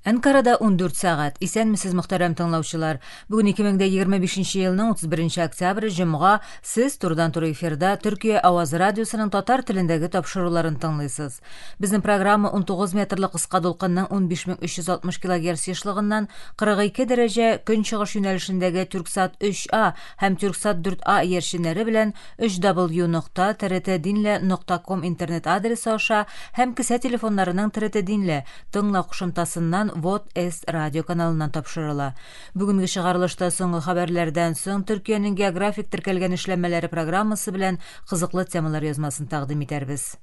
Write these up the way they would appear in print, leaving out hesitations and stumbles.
Анкарада 14 сағат. Исәнмесез мөхтәрәм тыңлаучылар. Бүген 2025 елның 31 октябрь җомга сез турыдан-туры эфирда Төркия Аваз радиосының татар телендәге тапшыруларын тыңлыйсыз. Безнең программа 19 метрлык кыска дулкынның 15360 кГц ешлыгыннан 42 дәрәҗә көнчыгыш юнәлешендәге Türksat 3A һәм Türksat 4A ершеннәре белән www.trtdinle.com интернет адресы аша һәм кесә телефоннарының TRT-Dinle тыңлау кушымтасыннан Вот С радио каналыннан тапшырыла. Бүгенге чыгарылышта соңгы хәбәрләрдән соң Төркиянең географик теркәлгән эшләмәләре программасы белән кызыклы темалар язмасын тәкъдим итәрбез.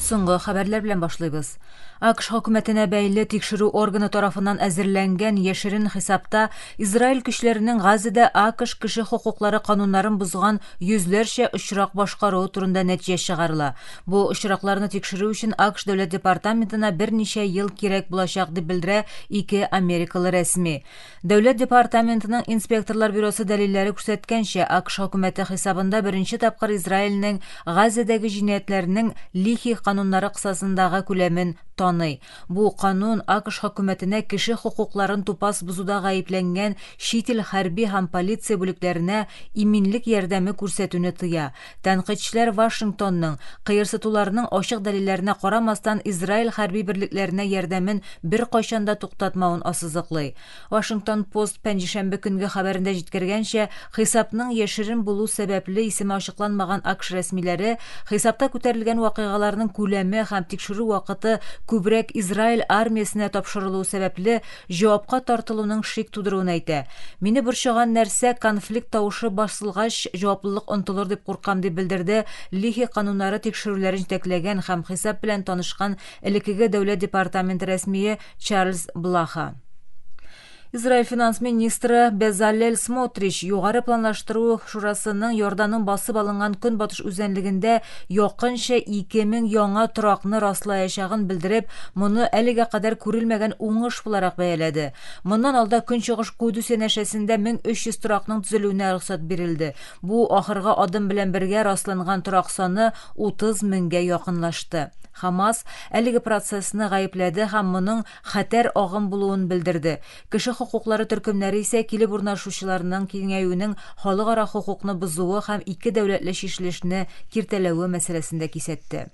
Соңгы хәбәрләр белән башлыйбыз. АКШ хөкүмәтенә бәйле тикшерү органы тарафыннан әзерләнгән яшерен хисапта Израиль көчләренең Газада АКШ кеше хокуклары кануннарын бузган йөзләрчә очрак башкаруы турында нәтиҗә чыгарыла. Бу очракларны тикшерү өчен АКШ дәүләт департаментына берничә ел кирәк булачак дип белдерә ике америкалы рәсми. Дәүләт департаментының инспекторлар бюросы дәлилләре күрсәткәнчә, АКШ хөкүмәте хисабында беренче тапкыр Израильнең Газадагы җинаятьләрнең Лихи кануннары кысасындагы күләмен таный. Бу канун АКШ хөкүмәтенә кеше хокукларын тупас бузуда гаепләнгән чит ил хәрби һәм полиция бүлекләренә иминлек ярдәме күрсәтүне тыя. Тәнкыйтьчеләр Вашингтонның кыерсытуларның ачык дәлилләренә карамастан Израиль хәрби берлекләренә ярдәмен беркайчан да туктатмавын ассызыклый. Washington Post пәнҗешәмбе көнге хәбәрендә җиткергәнчә, хисапның яшерен булу сәбәпле исеме ачыкланмаган АКШ рәсмиләре хисапта күтәрелгән вакыйгаларның күләме һәм тикшерү вакыты күбрәк Израиль армиясенә тапшырылу сәбәпле җавапка тартылуның шик тудыруын әйтә. Мине борчыган нәрсә конфликт тавышы басылгач җаваплылык онтылыр дип куркам дип белдерде Лихи кануннары тикшерүләрен җитәкләгән һәм хисап белән танышкан элеккеге дәүләт департаменты рәсмие Чарльз Блаха. Израиль финанс министры Безалель Смотрич югары планлаштыру шурасының Йорданның басып алынган көнбатыш үзәнлегендә якынча 2000 яңа торакны раслаячагын белдереп, моны әлегә кадәр күрелмәгән уңыш буларак бәяләде. Моннан алда Көнчыгыш Кудус янәшәсендә 1300 торакның төзелүенә рөхсәт бирелде. Бу ахыргы адым белән бергә расланган торак саны 30 меңгә якынлашты. Хамас әлеге процессны гаепләде һәм моның хәтәр агым булуын белдерде. Кеше хокуклары төркемнәре исә килеп урнашучыларның киңәюенең халыкара хокукны бозуы һәм ике дәүләтле шишлешне киртәләве мәсьәләсендә кисәтте.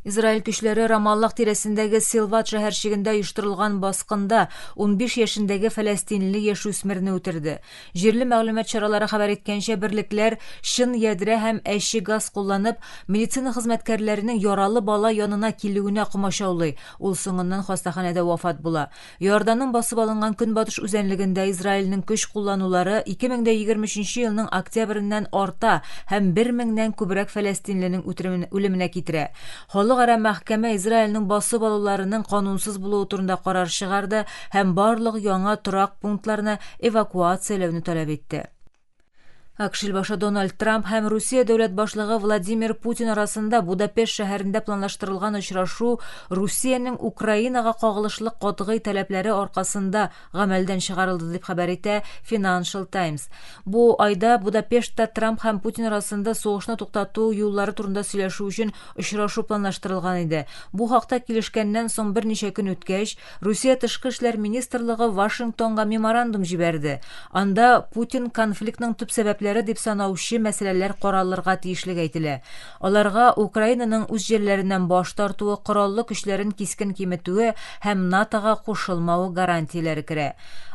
Израиль көчләре Рамаллах тирәсендәге Силват шәһәрчегендә оештырылган баскында 15 яшендәге фәләстинле яшүсмерне үтерде. Җирле мәгълүмат чаралары хәбәр иткәнчә, берлекләр шин ядрә һәм әче газ кулланып, медицина хезмәткәрләренең яралы бала янына килүенә комачаулый. Ул соңыннан хастаханәдә вафат була. Йорданның басып алынган көнбатыш үзәнлегендә Израильнең көч кулланулары 2023 елның октябреннән арта һәм 1000-нән күбрәк фәләстинленең үлеменә китерә. Халыкара мәхкәмә Израильнең басып алуларының канунсыз булуы турында карар чыгарды һәм барлык яңа торак пунктларны эвакуацияләүне таләп итте. АКШ башы Дональд Трамп һәм Русия дәүләт башлыгы Владимир Путин арасында Будапешт шәһәрендә планлаштырылган очрашу Русиянең Украинага кагылышлы катгый таләпләре аркасында гамәлдән чыгарылды дип хәбәр итә Financial Times. Бу айда Будапештта Трамп һәм Путин арасында сугышны туктату юллары турында сөйләшү өчен очрашу планлаштырылган иде. Бу хакта килешкәннән соң берничә көн үткәч, Русия тышкы эшләр министрлыгы Вашингтонга меморандум җибәрде. Анда Путин конфликтның төп сәбәпләре дип санаучы мәсьәләләр каралырга тиешлек әйтелә. Аларга Украинаның үз җирләреннән баш тартуы, кораллы көчләрен кискен киметүе һәм НАТОга кушылмауы гарантияләре керә.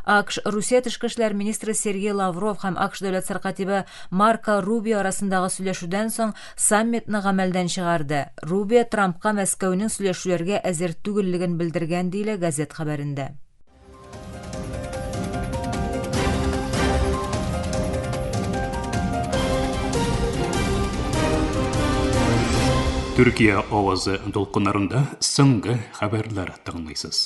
АКШ Русия тышкы эшләр министры Сергей Лавров һәм АКШ дәүләт сәркатибы Марко Рубио арасындагы сөйләшүдән соң саммитны гамәлдән чыгарды. Рубио Трампка Мәскәүнең сөйләшүләргә әзер түгеллеген белдергән диелә газет хәбәрендә. Төркия авазы дулкыннарында соңгы хәбәрләр тыңлыйсыз.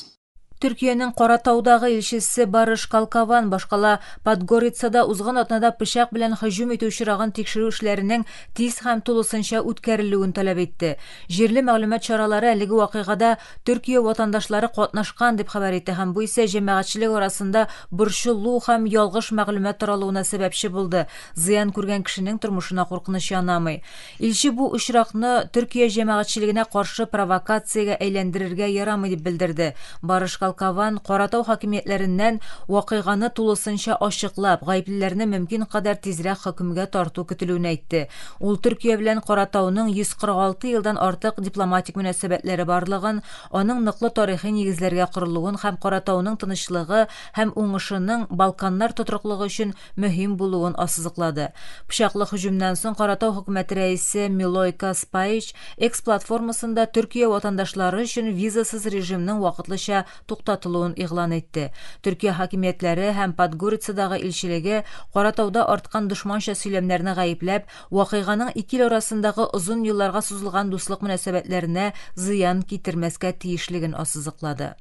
Түркиянең Каратаудағы илчесе Барыш Калкаван башкала Подгорицада узган атнада пычак белән һөҗүм итү очрагын тикшерү эшләренең тиз һәм тулысынча үткәрелүен таләп итте. Җирле мәгълүмат чаралары әлеге вакыйгада Төркия ватандашлары катнашкан дип хәбәр итте һәм бу исә җәмәгатьчелек арасында борчылу һәм ялгыш мәгълүмат таралуына сәбәпче булды. Зыян күргән кешенең тормышына куркыныч янамый. Илче бу очракны Төркия җәмәгатьчелегенә каршы провокациягә әйләндерергә ярамый дип белдерде. Барыш Калкаван Каратау хакимиятләреннән вакыйганы тулысынча ачыклап, гаеплеләрне мөмкин кадәр тизрәк хөкемгә тарту көтелүен әйтте. Ул Төркия белән Каратауның 146 елдан артык дипломатик мөнәсәбәтләре барлыгын, аның ныклы тарихи нигезләргә корылуын һәм Каратауның тынычлыгы һәм уңышының Балканнар тотроклыгы өчен мөһим булуын ассызыклады. Пычаклы һөҗүмнән соң Каратау хөкүмәте рәисе Милойка Спаич X платформасында Төркия ватандашлары өчен визасыз режимның вакытлыча туктатылуын игълан итте. Төркия хакимиятләре һәм Подгорицадагы илчелеге Каратауда арткан дошманча сөйләмнәрне гаепләп, вакыйганың ике ил арасындагы озын елларга сузылган дуслык мөнәсәбәтләренә зыян китермәскә тиешлеген ассызыклады.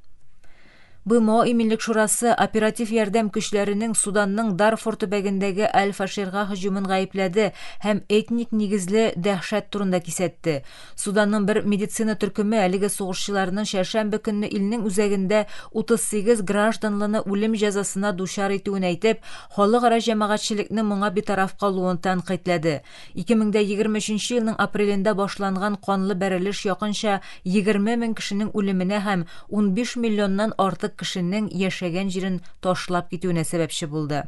БМО Иминлек шурасы оператив ярдәм көчләренең Суданның Дарфур төбәгендәге Аль-Фаширга һөҗүмен гаепләде һәм этник нигезле дәһшәт турында кисәтте. Суданның бер медицина төркеме әлеге сугышчыларның шәршәмбе көнне илнең үзәгендә 38 гражданлыны үлем җәзасына дучар итүен әйтеп, халыкара җәмәгатьчелекне моңа битараф калуын тәнкыйтьләде. 2023 елның апрелендә башланган канлы бәрелеш якынча 20 мең кешенең үлеменә һәм 15 миллионнан артык кешенең яшәгән җирен ташлап китүенә сәбәпче булды.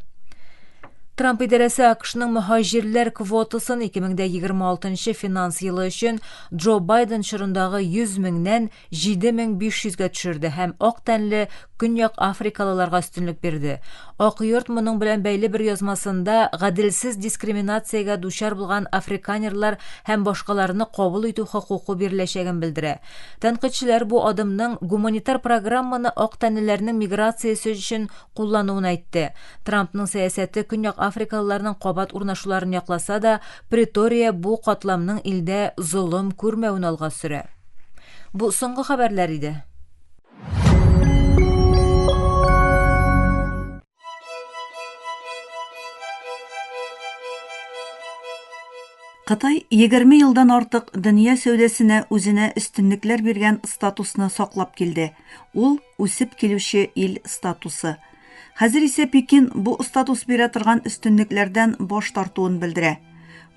Трамп идарәсе АКШның мөһаҗирләр квотасын 2026 финанс елы өчен Джо Байден чорындагы 100 меңнән 7500-гә төшерде һәм ак тәнле Көньяк Африкалыларга өстенлек бирде. Ак йорт моның белән бәйле бер язмасында гаделсез дискриминациягә дучар булган африканерлар һәм башкаларны кабул итү хокукы биреләчәген белдерә. Тәнкыйтьчеләр бу адымның гуманитар программаны ак тәнлеләрнең миграциясе өчен куллануын әйтте. Трампның сәясәте Көньяк Африкалыларның кабат урнашуларын якласа да, Претория бу катламның илдә золым күрмәвен алга сөрә. Бу соңгы хәбәрләр иде. Кытай 20 елдан артык дөнья сәүдәсенә үзенә өстенлекләр биргән статусны саклап килде. Ул үсеп килүче ил статусы. Хәзер исә Пекин бу статус бирә торган өстенлекләрдән баш тартуын белдерә.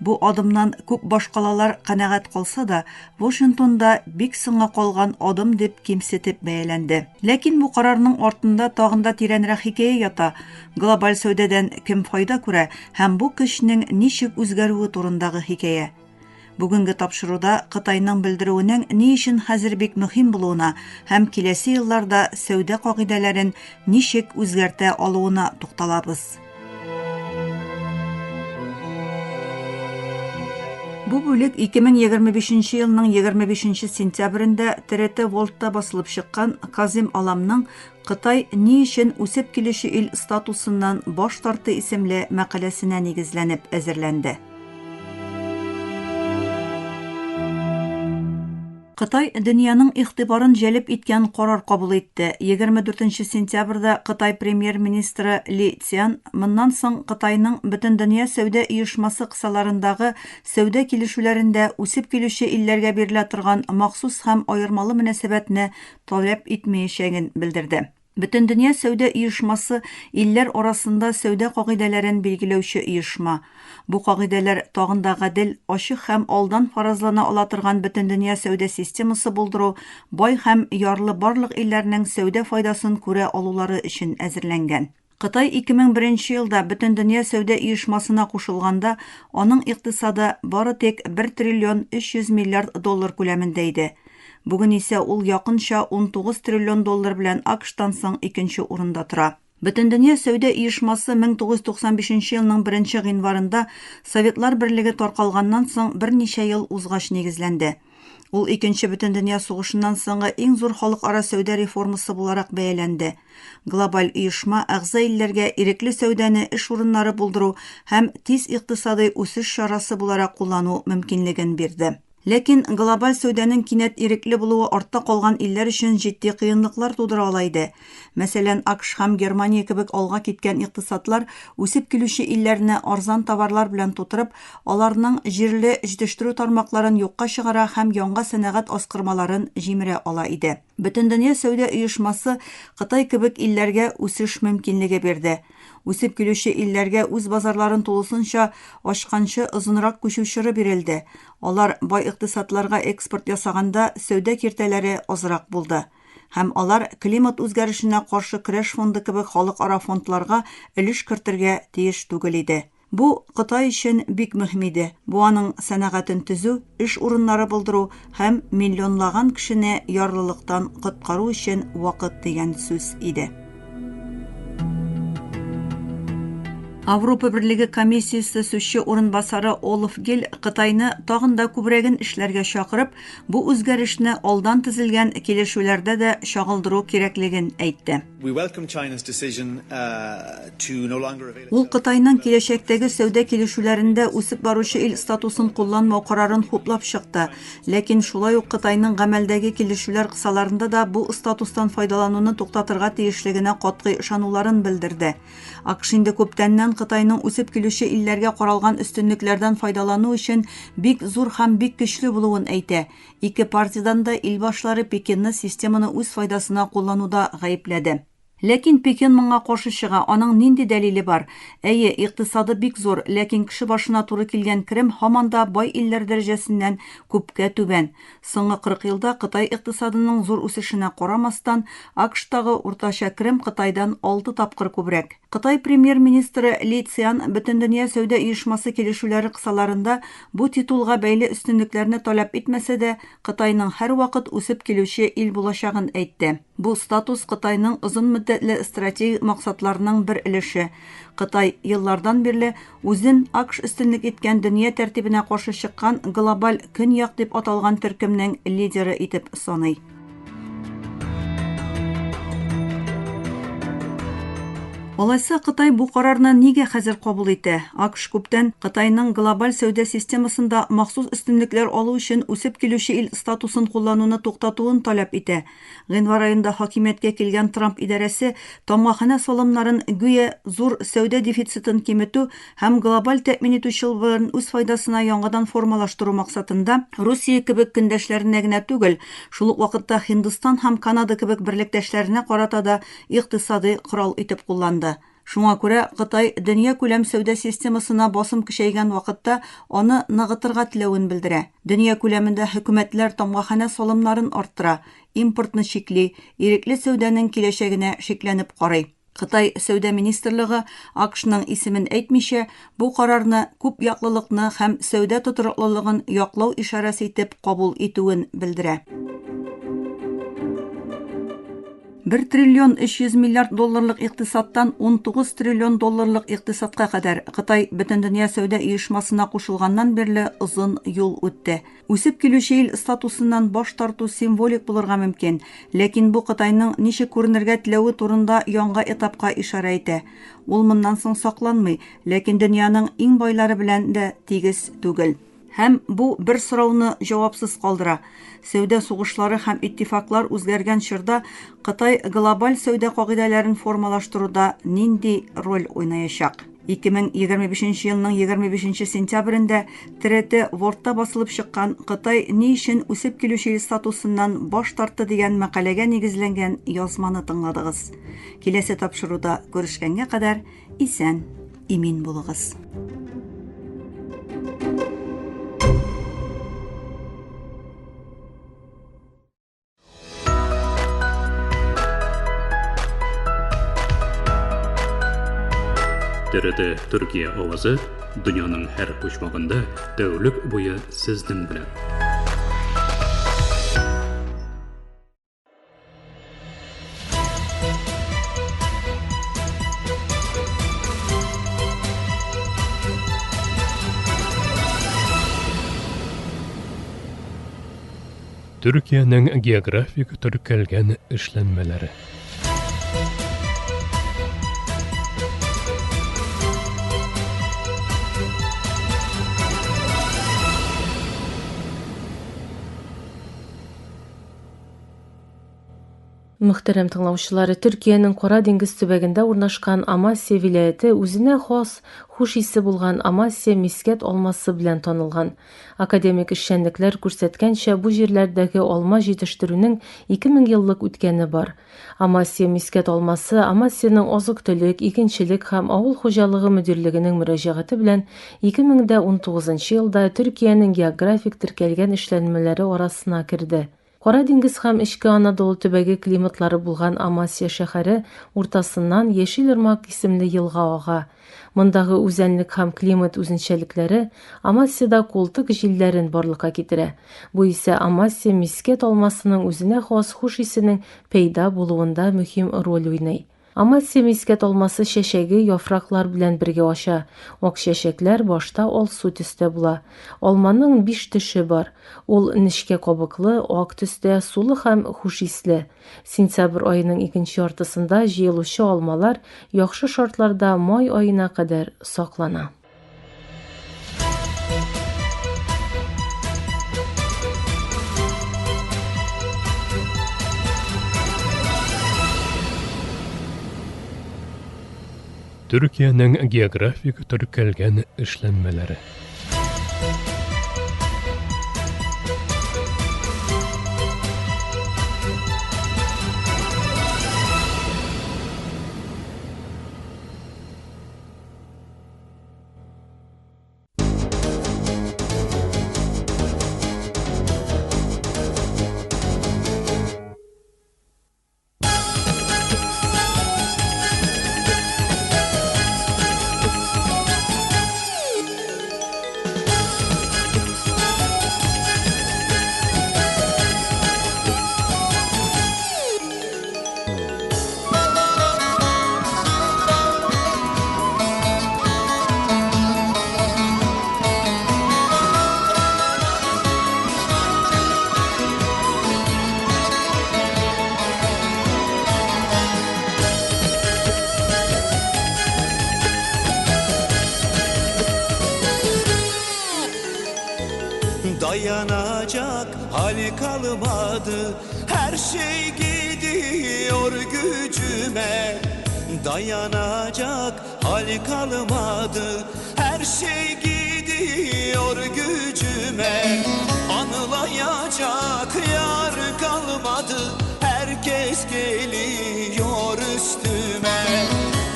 Бу адымнан күп башкалалар канәгать калса да, Вашингтонда бик соңга калган адым дип кимсетеп бәяләнде. Ләкин бу карарның артында тагында тирәнрәк хикәя ята. Глобаль сәүдәдән кем файда күрә һәм бу көчнең ничек үзгәрүе турындагы хикәя. Бүгенге тапшыруда Кытайның белдерүенең ни өчен хәзер бик мөһим булуына һәм киләсе елларда сәүдә кагыйдәләрен ничек үзгәртә алуына тукталабыз. Бу бүлек 2025 елның 25 сентябрендә ТРТ Волтта басылып чыккан Казим Аламның Кытай ни өчен үсеп килүче ил статусыннан баш тарты исемле мәкаләсенә нигезләнеп әзерләнде. Кытай дөньяның игътибарын җәлеп иткән карар кабул итте. 24 сентябрьдә Кытай премьер-министры Ли Цзян моннан соң Кытайның бөтен дөнья сәүдә оешмасы кысаларындагы сәүдә килешүләрендә үсеп килүче илләргә бирелә торган махсус һәм аермалы мөнәсәбәтне таләп итмәячәген белдерде. Бөтен дөнья сәүдә оешмасы илләр арасында сәүдә кагыйдәләрен билгеләүче оешма. Бу кагыйдәләр тагын да гадел, ачык һәм алдан фаразлана ала торган бөтен дөнья сәүдә системасы булдыру, бай һәм ярлы барлык илләрнең сәүдә файдасын күрә алулары өчен әзерләнгән. Кытай 2001 елда бөтен дөнья сәүдә оешмасына кушылганда, аның икътисады бары тик 1 триллион 300 миллиард доллар күләмендә иде. Бүген исә ул якынча 19 триллион доллар белән АКШтан соң икенче урында тора. Бөтен дөнья сәүдә оешмасы 1995 елның 1 гыйнварында Советлар берлеге таркалганнан соң берничә ел узгач нигезләнде. Ул икенче бөтен дөнья сугышыннан соңгы иң зур халыкара сәүдә реформасы буларак бәяләнде. Глобаль оешма әгъза илләргә ирекле сәүдәне эш урыннары булдыру һәм тиз икътисади үсеш чарасы буларак куллану мөмкинлеген бирде. Ләкин глобаль сәүдәнең кинәт ирекле булуы артта калган илләр өчен җитди кыенлыклар тудыра ала иде. Мәсәлән, АКШ һәм Германия кебек алга киткән икътисадлар үсеп килүче илләрне арзан товарлар белән тутырып, аларның җирле җитештерү тармакларын юкка чыгара һәм яңа сәнәгать аскырмаларын җимерә ала иде. Бөтендөнья сәүдә оешмасы Кытай кебек илләргә үсеш мөмкинлеге бирде. Үсеп килүче илләргә үз базарларын тулысынча ачканчы озынрак күчү бирелде. Алар бай икътисадларга экспорт ясаганда сәүдә киртәләре азрак булды. Һәм алар климат үзгәрешенә каршы көрәш фонды кебек халыкара фондларга өлеш кертергә тиеш түгел иде. Бу Кытай өчен бик мөһим иде. Бу аның сәнәгатен төзү, эш урыннары булдыру һәм миллионлаган кешене ярлылыктан коткару өчен вакыт дигән сүз иде. Авропа Берлеге комиссиясе сүзче урынбасары Олаф Гиль Кытайны тагын да күбрәген эшләргә чакырып, бу үзгәрешне алдан төзелгән килешүләрдә дә чагылдыру кирәклеген әйтте. Ул Кытайның киләчәктәге сәүдә килешүләрендә үсеп баручы ил статусын кулланмау карарын хуплап чыкты. Ләкин шулай ук Кытайның гамәлдәге килешүләр кысаларында да бу статустан файдалануны туктатырга тиешлегенә катгый ышануларын белдерде. АКШ инде күптәннән Кытайның үсеп килүче илләргә каралган өстенлекләрдән файдалану өчен бик зур һәм бик көчле булуын әйтә. Ике партиядан да ил башлары Пекинны системаны үз файдасына куллануда гаепләде. Ләкин Пекин моңа каршы чыга, аның нинди дәлиле бар? Әйе, икътисады бик зур, ләкин кеше башына туры килгән керем һаман да бай илләр дәрәҗәсеннән күпкә түбән. Соңгы 40 елда Кытай икътисадының зур үсешенә карамастан, АКШтагы уртача керем Кытайдан 6 тапкыр күбрәк. Кытай премьер-министры Ли Цзян Бөтендөнья сәүдә оешмасы килешүләре кысаларында бу титулга бәйле өстенлекләрне таләп итмәсә дә, Кытайның һәрвакыт үсеп килүче ил булачагын әйтте. Бу статус Кытайның озын мөддәтле стратегик максатларының бер өлеше. Кытай еллардан бирле үзен АКШ өстенлек иткән дөнья тәртибенә каршы чыккан глобаль көньяк дип аталган төркемнең лидеры итеп саный. Алайса, Кытай бу карарны нигә хәзер кабул итә? АКШ күптән Кытайның глобаль сәүдә системасында махсус өстенлекләр алу өчен үсеп килүче ил статусын куллануны туктатуын таләп итә. Гыйнвар аенда хакимияткә килгән Трамп идарәсе тамакхана салымнарын гүя зур сәүдә дефицитын киметү һәм глобаль тәэмин итү чылбырын үз файдасына яңадан формалаштыру максатында Русия кебек көндәшләренә генә түгел, шул ук вакытта Һиндстан һәм Канада кебек берлектәшләренә карата да икътисади корал итеп кулланды. Шуңа күрә Кытай дөнья күләм сәүдә системасына басым көчәйгән вакытта аны ныгытырга теләвен белдерә. Дөнья күләмендә хөкүмәтләр тамгахана салымнарын арттыра, импортны чикли, ирекле сәүдәнең киләчәгенә шикләнеп карый. Кытай сәүдә министрлыгы АКШның исемен әйтмичә, бу карарны күп яклылыкны һәм сәүдә тотрыклылыгын яклау ишарәсе итеп кабул итүен белдерә. 1 триллион 300 миллиард долларлык икътисадтан 19 триллион долларлык икътисадка кадәр Кытай Бөтендөнья сәүдә оешмасына кушылганнан бирле озын юл үтте. Үсеп килүче ил статусыннан баш тарту символик булырга мөмкин, ләкин бу Кытайның ничек күренергә теләве турында яңа этапка ишара итә. Ул моннан соң сакланмый, ләкин дөньяның иң байлары белән дә тигез түгел. Һәм бу бер сорауны җавапсыз калдыра. Сәүдә сугышлары һәм иттифаклар үзгәргән чорда Кытай глобаль сәүдә кагыйдәләрен формалаштыруда нинди роль уйнаячак? 2025 елның 25 сентябрендә ТРТ Wordта басылып чыккан Кытай ни өчен үсеп килүче статусыннан баш тартты дигән мәкаләгә нигезләнгән язманы тыңладыгыз. Киләсе тапшыруда күрешкәнгә кадәр исән, имин булыгыз. TRT Türkiye ovozı dünyanın her koşmağında tәүлек boyu sizden bilen. Türkiye'nin geografik türkelgen işlenmeleri. Muhterem tыңлаучылары, Türkiye'nin Qora Dengiz төбәгендә урнашкан Amasya vilayəti үзенә хас хуш исе булган Amasya мискәт алмасы белән танылган. Академик эшчәнлекләр күрсәткәнчә, бу җирләрдәге алма җитештерүнең 2000 еллык үткәне бар. Amasya мискәт алмасы Amasyаның азык-төлек, игенчелек һәм авыл хуҗалыгы мөдирлегенең мөрәҗәгате белән 2019 елда Türkiye'nin географик теркәлгән эшләнмәләре арасына керде. Qora Dengiz һәм Эчке Анадолу төбәге климатлары булган Amasya шәһәре уртасыннан Яшел Ирмак исемле елга ага. Мондагы үзәнлек һәм климат үзенчәлекләре Amasyada култык җилләрен барлыкка китерә. Бу исә Amasya мискәт алмасының үзенә хас хуш исенең пәйда булуында мөһим роль уйный. Amasya мискәт алмасы чәчәге яфраклар белән бергә ача. Ак чәчәкләр башта алсу төстә була. Алманың 5 төше бар. Ул нечкә кабыклы, ак төстә, сулы һәм хуш исле. Сентябрь аеның 2нче яртысында җыелучы алмалар яхшы шартларда май аена кадәр саклана. Türkiye'nin geografik türkəlgən эшләнмәләре. Dayanacak hali kalmadı, her şey gidiyor gücüme. Dayanacak hali kalmadı, her şey gidiyor gücüme. Anlayacak yar kalmadı, herkes geliyor üstüme.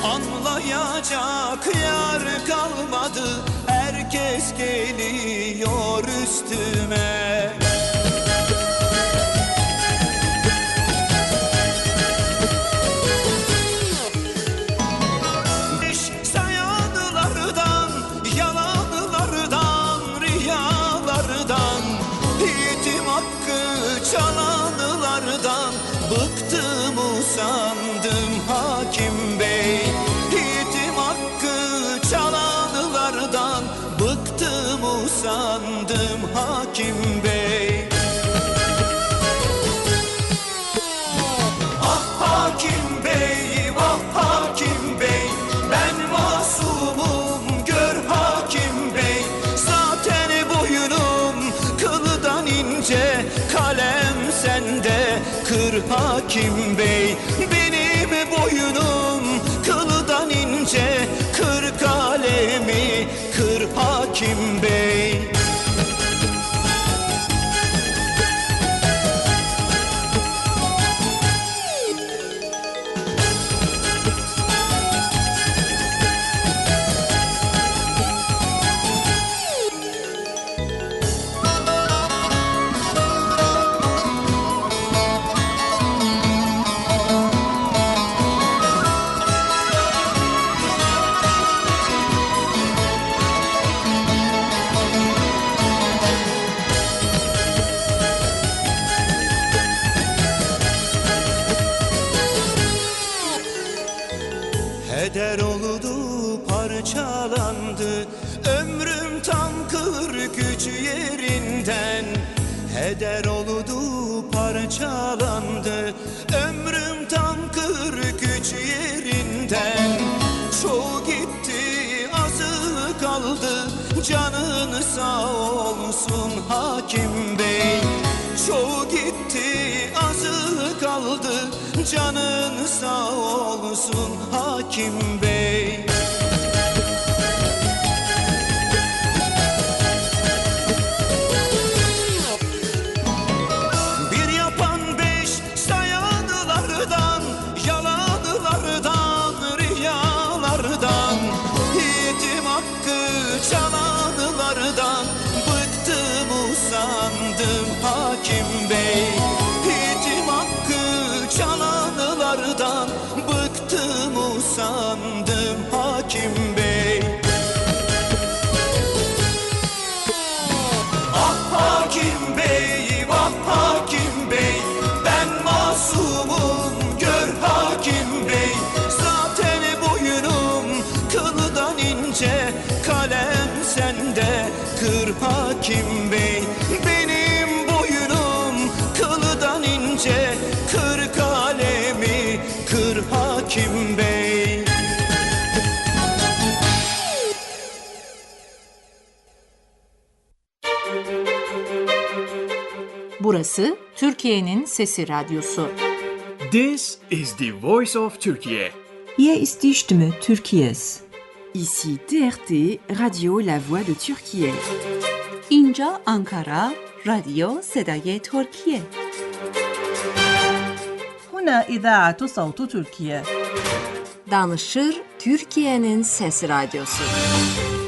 Anlayacak yar kalmadı, herkes geliyor üstüme. İş sayanlardan, yalanlardan, riyalardan, yetim hakkı çalanlardan bıktım usandım hakim bey. Yetim hakkı çalanlardan bıktım usandım hakim bey. Ah hakim bey, ah hakim bey, ben masumum gör hakim bey. Zaten boyunum kıldan ince, kalem sende kır hakim bey. Benim boyunum kıldan ince, kır kalemi kır hakim bey. Heder oldu, parçalandı, ömrüm tam 43 yerinden. Heder oldu, parçalandı, ömrüm tam 43 yerinden. Çoğu gitti, azı kaldı, canın sağ olsun hakim bey. Çoğu gitti, azı kaldı, canın sağ olsun hakim bey. Bir yapan beş sayanlardan, yalanlardan, riyalardan, yetim hakkı çalanlardan bıktım usandım hakim bey. Yetim hakkı çalanlardan bıktım usandım hakim bey. Ah hakim bey, vah hakim bey, ben masumum gör hakim bey. Zaten boynum kıldan ince, kalem sende kır hakim bey. Benim boynum kıldan ince, kır kalemi kır hakim bey. Burası Türkiye'nin Sesi Radyosu. This is the voice of Turkey. Hier ist die Stimme Türkiye's. Ici TRT, Radio La Voix de Türkiye. اینجا Ankara, راديو صدای ترکیه. هنا إذاعة صوت تركيا. Danışır Türkiye'nin Sesi Radyosu.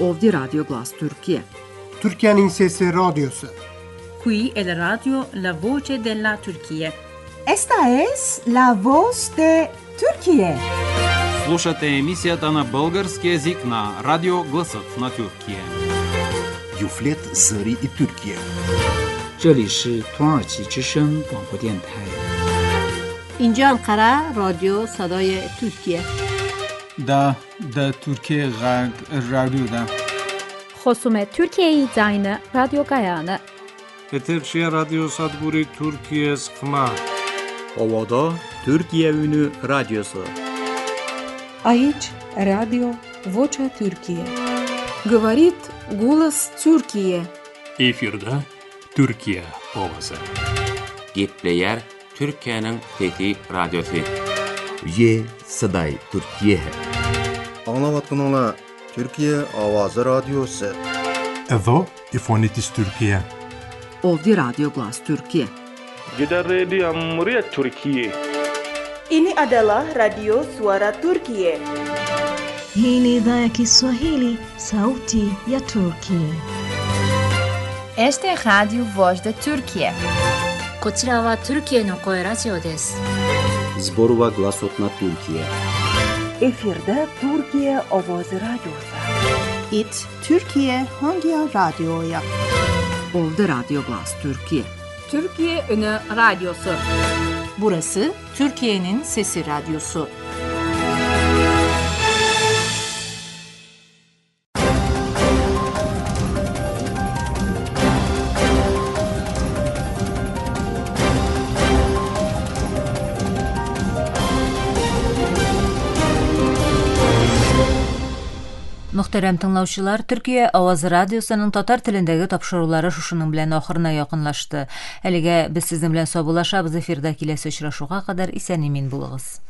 Ovdi Radio Glas Türkiye. Türkiye'nin Sesi Radyosu. Qui è la radio La Voce della Turquía. Esta es la voz de Turquía. Слушате емисията на български език на Радио Гласът на Türkiye. Юфлет Зари и Türkiye. 这里是土耳其之声广播电台。 اینجا انقره رادیو صدای ترکیه. دا ترکیه غرب رادیو دا. خصوم ترکیه زاین رادیو گایانه. Eterşehir Radyo Sadburi Türkiye Sıkma. Ovada Türkiye Ünü Radyosu. Aici Radio Vocea Türkiye. Говорит голос Türkiye. Efirde Türkiye Ovası. Gitleyer Türkiye'nin Fethi Radyosu. Ye Saday Türkiye. Anlavatkanlar Türkiye Avazı Radyosu. Evo İfonitis Türkiye. Ovdi Radio Glas Türkiye. Gider Radio Muria Türkiye. Ini adalah Radio Suara Turkiye. Hii ni idhaa ya Kiswahili, sauti ya Turkiye. Este es Radio Voz de Turkiye. こちらはトルキエの声ラジオです。 Zborova Glasot na Türkiye. Efirde Türkiye Ovozi Radyosu. It Türkiye Hangi Radyo'ya? Ovdi Radio Glas Türkiye. Türkiye Ünü Radyosu. Burası Türkiye'nin Sesi Radyosu. Muhterem tыңлаучылар, Türkiye Avazı Radyosu'nun tatar tilindəgi tapşırıqları şuşunun bilən axırına yaxınlaşdı. Әлегә biz sizin bilən sabılaşabız efirdə kiləsi uçraşuğa qədər isənimin bulığız.